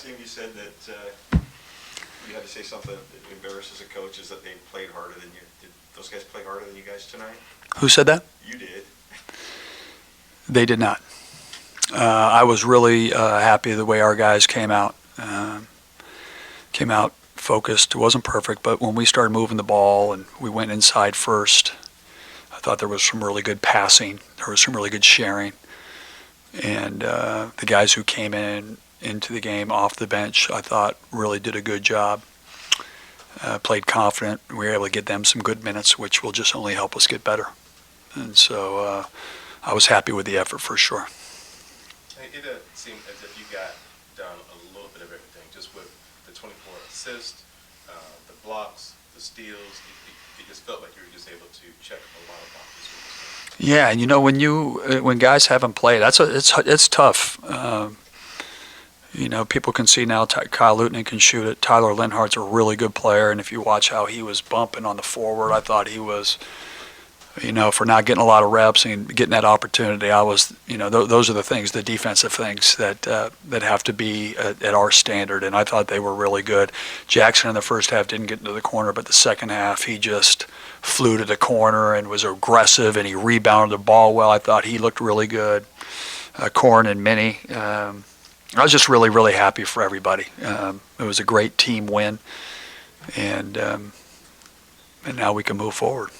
last game you said that you had to say something that embarrasses a coach is that they played harder than you. Did those guys play harder than you guys tonight? Who said that? You did. They did not. I was really happy the way our guys came out. Came out focused. It wasn't perfect, but when we started moving the ball and we went inside first, I thought there was some really good passing. There was some really good sharing. And the guys who came into the game off the bench, I thought really did a good job. Played confident. We were able to get them some good minutes, which will just only help us get better. And so I was happy with the effort for sure. It seemed as if you got done a little bit of everything, just with the 24 assists, the blocks, the steals. It just felt like you were just able to check a lot of boxes. Yeah, and you know when guys haven't played, it's tough. You know, people can see now Kyle Luton can shoot it. Tyler Linhart's a really good player, and if you watch how he was bumping on the forward, I thought he was, you know, for not getting a lot of reps and getting that opportunity, I was, you know, those are the things, the defensive things that have to be at our standard, and I thought they were really good. Jackson in the first half didn't get into the corner, but the second half he just flew to the corner and was aggressive, and he rebounded the ball well. I thought he looked really good. Corn and Minnie. I was just really, really happy for everybody. It was a great team win, and now we can move forward.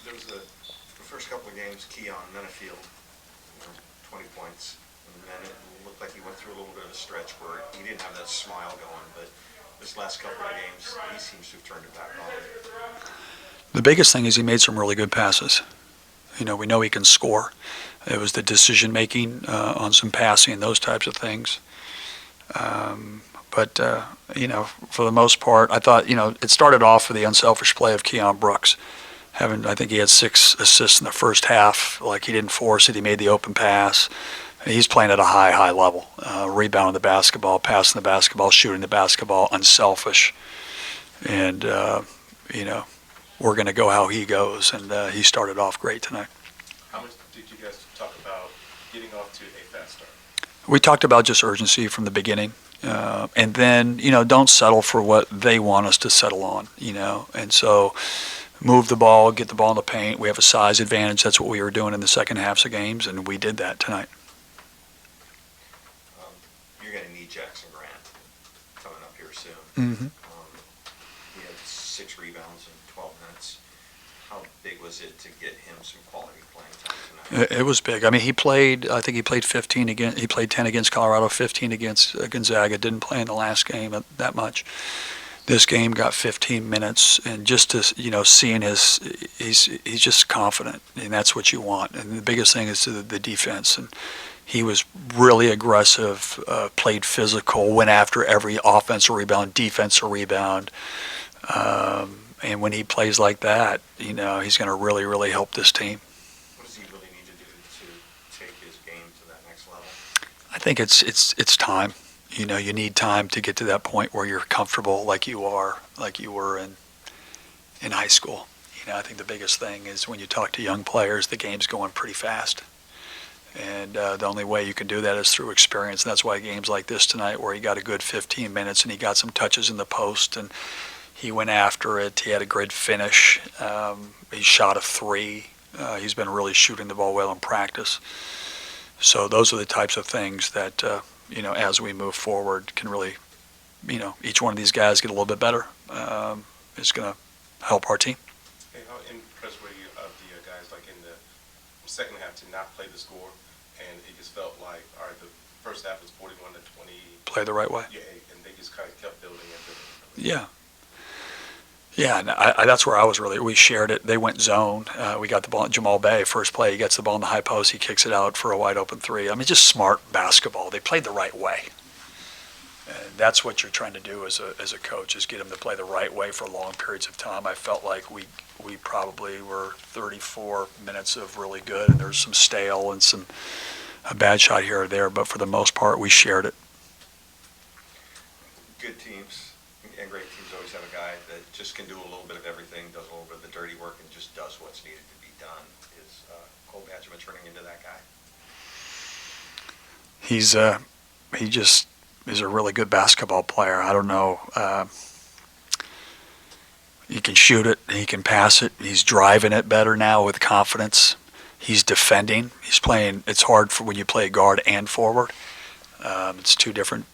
There was the first couple of games, Keon Menafield, 20 points, and then it looked like he went through a little bit of a stretch where he didn't have that smile going, but this last couple of games, he seems to have turned it back on. The biggest thing is he made some really good passes. You know, we know he can score. It was the decision-making on some passing and those types of things. But you know, for the most part, I thought, you know, it started off with the unselfish play of Keon Brooks. I think he had 6 assists in the first half. Like, he didn't force it. He made the open pass. He's playing at a high level. Rebounding the basketball, passing the basketball, shooting the basketball, unselfish. And, you know, we're going to go how he goes. And he started off great tonight. How much did you guys talk about getting off to a fast start? We talked about just urgency from the beginning. And then, you know, don't settle for what they want us to settle on, you know. And so move the ball, get the ball in the paint. We have a size advantage. That's what we were doing in the second halves of games, and we did that tonight. You're going to need Jackson Grant coming up here soon. Mm-hmm. He had 6 rebounds in 12 minutes. How big was it to get him some quality playing time tonight? It was big. I mean, I think he played 15 against. He played 10 against Colorado, 15 against Gonzaga. Didn't play in the last game that much. This game got 15 minutes, and just to, you know, seeing he's just confident, and that's what you want. And the biggest thing is the defense, and he was really aggressive, played physical, went after every offensive rebound, defensive rebound. And when he plays like that, you know, he's going to really, really help this team. What does he really need to do to take his game to that next level? I think it's time. You know, you need time to get to that point where you're comfortable like you were in high school. You know, I think the biggest thing is when you talk to young players, the game's going pretty fast. And the only way you can do that is through experience. And that's why games like this tonight, where he got a good 15 minutes and he got some touches in the post and he went after it. He had a great finish. He shot a 3. He's been really shooting the ball well in practice. So those are the types of things that, you know, as we move forward can really, you know, each one of these guys get a little bit better. Is going to help our team. Hey, how impressed were you of the guys, like in the second half, to not play the score, and it just felt like, all right, the first half was 41-20. Play the right way. Yeah, and they just kind of kept building and building. Yeah. Yeah, and that's where I was really. We shared it. They went zone. We got the ball. Jamal Bay, first play, he gets the ball in the high post. He kicks it out for a wide open 3. I mean, just smart basketball. They played the right way. And that's what you're trying to do as a coach, is get them to play the right way for long periods of time. I felt like we probably were 34 minutes of really good, and there's some stale and some a bad shot here or there, but for the most part, we shared it. Good teams and great teams always have a guy that just can do a little bit of everything, does a little bit of the dirty work, and just does what's needed to be done. Is Cole Badgman turning into that guy? He just a really good basketball player. I don't know. He can shoot it. He can pass it. He's driving it better now with confidence. He's defending. He's playing. It's hard for when you play guard and forward. It's two different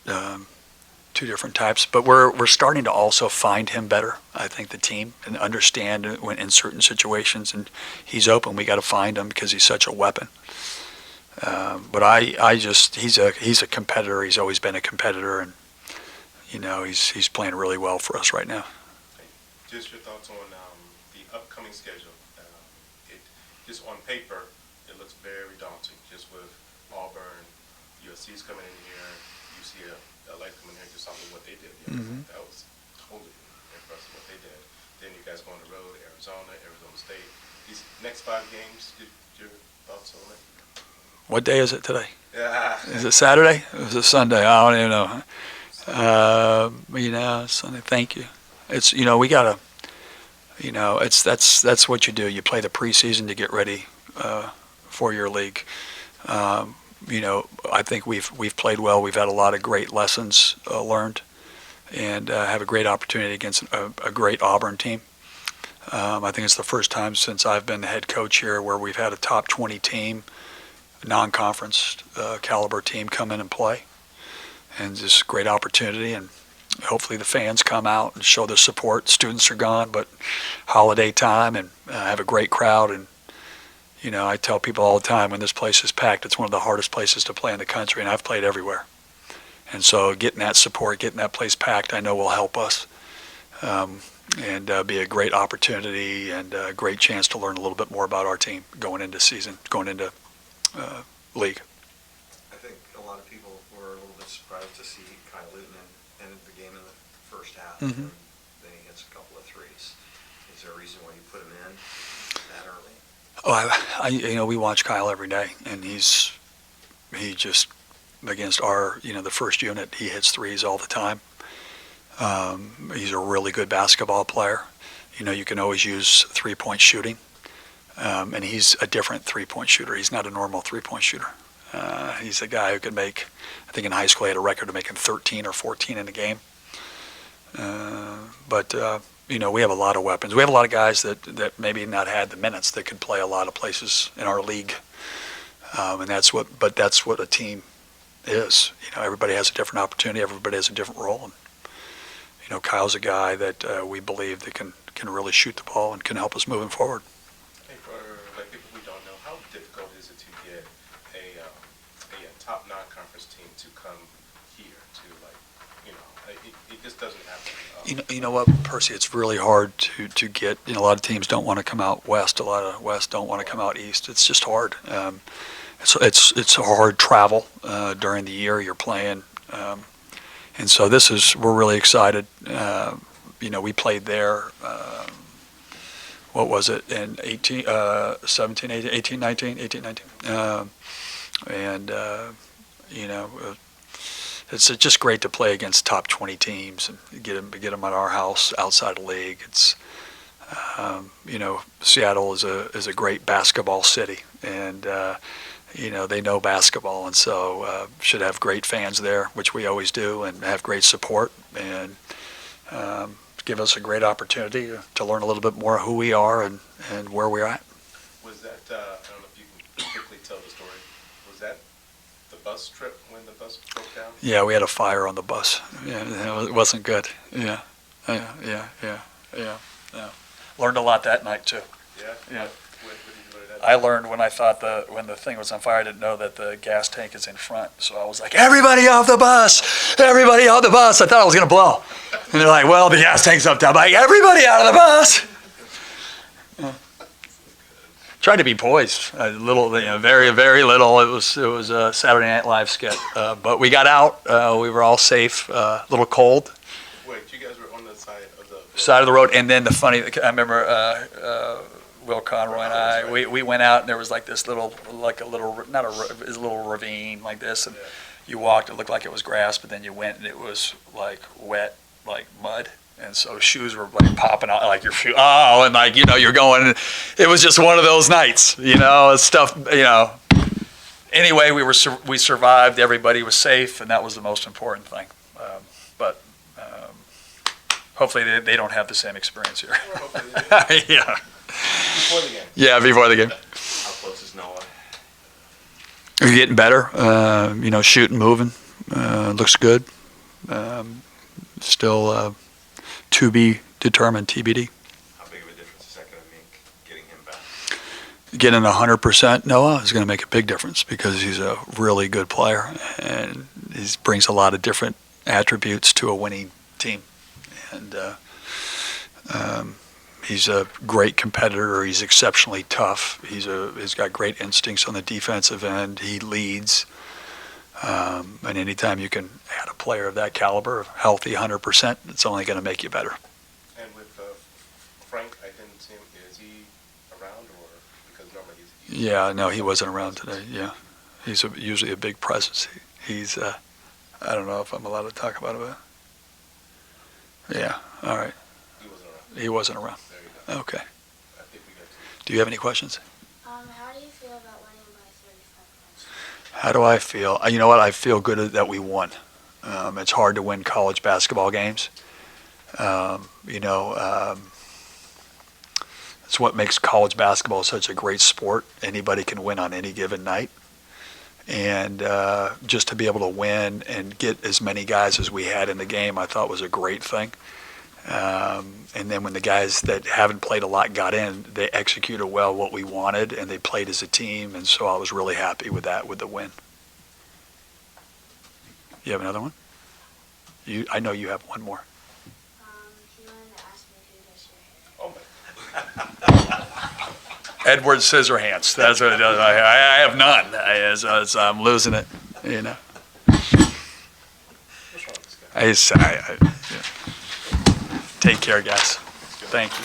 types. But we're starting to also find him better. I think the team and understand when in certain situations, and he's open. We got to find him because he's such a weapon. But he's a competitor. He's always been a competitor, and he's playing really well for us right now. Just your thoughts on the upcoming schedule. Just on paper, it looks very daunting. Just with Auburn, USC's coming in here, UCLA coming in here, just something what they did. That was totally impressive what they did. Then you guys go on the road, Arizona State. These next 5 games, your thoughts on it? What day is it today? Yeah. Is it Saturday? Or is it Sunday? I don't even know. Sunday. Thank you. It's we gotta. That's what you do. You play the preseason to get ready for your league. I think we've played well. We've had a lot of great lessons learned, and have a great opportunity against a great Auburn team. I think it's the first time since I've been the head coach here where we've had a top 20 team, non-conference caliber team come in and play, and just great opportunity. And hopefully the fans come out and show their support. Students are gone, but holiday time, and have a great crowd. And I tell people all the time, when this place is packed, it's one of the hardest places to play in the country, and I've played everywhere. And so getting that support, getting that place packed, I know will help us, and be a great opportunity and a great chance to learn a little bit more about our team going into league. I think a lot of people were a little bit surprised to see Kyle Luton end the game in the first half. Mm-hmm. And then he hits a couple of threes. Is there a reason why you put him in that early? Oh, we watch Kyle every day, and he just against our the first unit, he hits threes all the time. He's a really good basketball player. You can always use 3-point shooting. And he's a different 3-point shooter. He's not a normal 3-point shooter. He's a guy who could make, I think in high school he had a record of making 13 or 14 in a game. But we have a lot of weapons. We have a lot of guys that maybe not had the minutes that could play a lot of places in our league. And that's what a team is. Everybody has a different opportunity. Everybody has a different role. And, Kyle's a guy that we believe that can really shoot the ball and can help us moving forward. For people who don't know, how difficult is it to get a top non-conference team to come here to it just doesn't happen. You know what, Percy? It's really hard to get. A lot of teams don't want to come out west. A lot of west don't want to come out east. It's just hard. It's hard travel during the year you're playing, and so we're really excited. We played there. What was it, in 18, 17, 18, 19? It's just great to play against top 20 teams and get them at our house outside of league. It's, Seattle is a great basketball city, and, they know basketball, and so should have great fans there, which we always do, and have great support, and give us a great opportunity to learn a little bit more who we are and where we're at. Was that, I don't know if you can quickly tell the story, was that the bus trip when the bus broke down? Yeah, we had a fire on the bus. Yeah, it wasn't good. Yeah. Learned a lot that night too. Yeah? What did you learn that I learned when the thing was on fire, I didn't know that the gas tank is in front. So I was like, everybody off the bus! Everybody off the bus! I thought I was going to blow. And they're like, well, the gas tank's up top. I'm like, everybody out of the bus! Tried to be poised. A little, very, very little. It was a Saturday Night Live skit. But we got out. We were all safe. A little cold. Wait, you guys were on the side of the road? Side of the road. And then I remember Will Conroy and I, we went out, and there was like this little ravine like this, and you walked, it looked like it was grass, but then you went and it was like wet, like mud, and so shoes were like popping out, like your shoe, and you're going, it was just one of those nights, stuff, anyway, we survived. Everybody was safe, and that was the most important thing. But hopefully they don't have the same experience here. Well, hopefully they- Yeah. Before the game. Yeah, before the game. How close is Noah? You're getting better. Shooting, moving. Looks good. Still to be determined, TBD. How big of a difference is that going to make getting him back? Getting 100% Noah is going to make a big difference because he's a really good player and he brings a lot of different attributes to a winning team. And he's a great competitor. He's exceptionally tough. He's got great instincts on the defensive end. He leads. And anytime you can add a player of that caliber, healthy 100%, it's only going to make you better. And with Frank, I didn't see him. Is he around or because normally he's Yeah, no, he wasn't around today. Yeah, he's usually a big presence. He's, I don't know if I'm allowed to talk about it, but yeah, all right. he wasn't around. He wasn't around. There you go. Okay. I think we got to. Do you have any questions? How do you feel about winning by 35 points? How do I feel? You know what? I feel good that we won. It's hard to win college basketball games. It's what makes college basketball such a great sport. Anybody can win on any given night. And just to be able to win and get as many guys as we had in the game, I thought was a great thing. And then when the guys that haven't played a lot got in, they executed well what we wanted, and they played as a team. And so I was really happy with that, with the win. You have another one? I know you have one more. He wanted to ask me who does your hair. Oh my. Edward Scissorhands. That's what it does. I have none. As I'm losing it, What's wrong with this guy? Yeah. Take care, guys. Thank you.